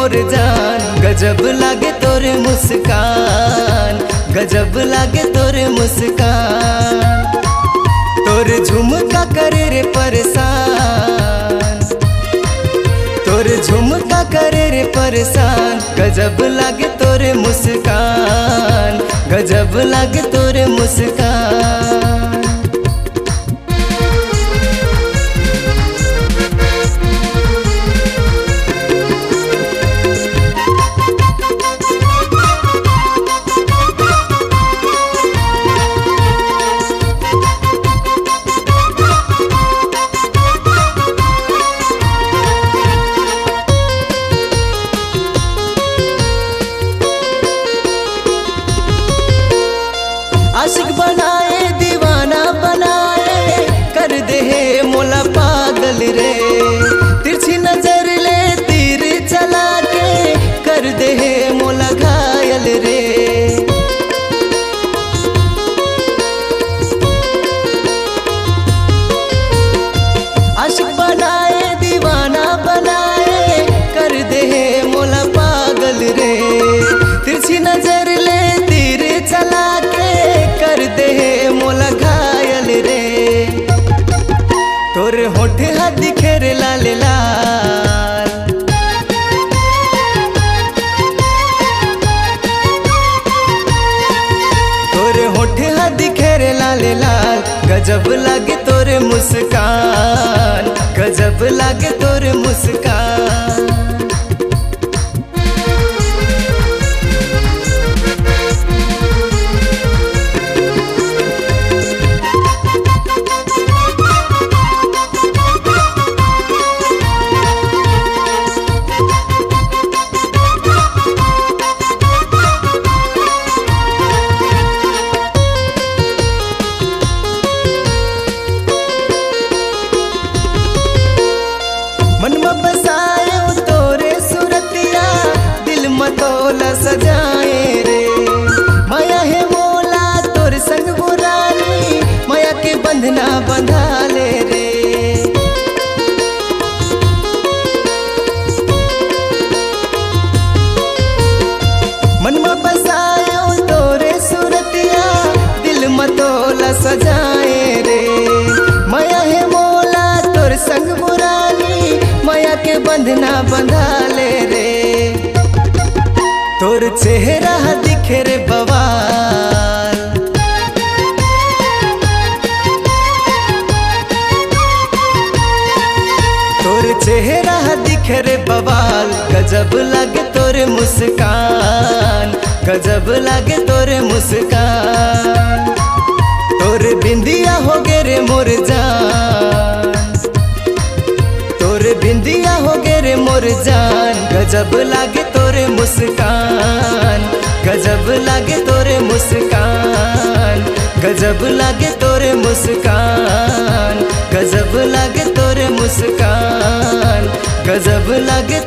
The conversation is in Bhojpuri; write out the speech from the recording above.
मोर जान, गजब लागे तोर मुस्कान, गजब लागे तोर मुस्कान। तोर झुमका करे रे परेशान, तोर झुमका करे रे परेशान। गजब लागे तोर मुस्कान, गजब लागे तोर मुस्कान। आशिक बनाए दीवाना बनाए, कर दे है मोला पागल रे। तिरछी नजर ले तीर चला के, कर दे है मोला घायल रे। आशिक बनाए दीवाना बनाए, कर दे है मोला पागल रे। तिरछी नजर ले तीर चला के, कर दे मोला घायल रे। तोर होठ हा दिखे रे लाल लाल, तोर होठ हा दिखे रे लाल लाल। गजब लागे तोर मुस्कान, गजब लागे तोर मुस्कान। मन में बसाए तोरे सूरतिया, दिल में तोला सजाए रे। माया है मोला तोर संग बुरानी, माया के बंधना बंधा ले रे। मन में बसाए तोरे सूरतिया, दिल में तोला सजाए रे। माया है मोला तोर संग बुरानी, माया के बंधना बंधा ले रे। तोर चेहरा दिखे रे बवाल, तोर चेहरा दिखे रे बवाल। गजब लागे तोर मुस्कान, गजब लागे तोर मुस्कान। तोर बिंदिया हो गे रे मोर जान, तोर बिंदिया हो गे रे मोर जान। गजब लागे तोरे मुस्कान, गजब लागे तोरे मुस्कान, गजब लागे तोरे मुस्कान, गजब लागे तोरे मुस्कान, गजब लागे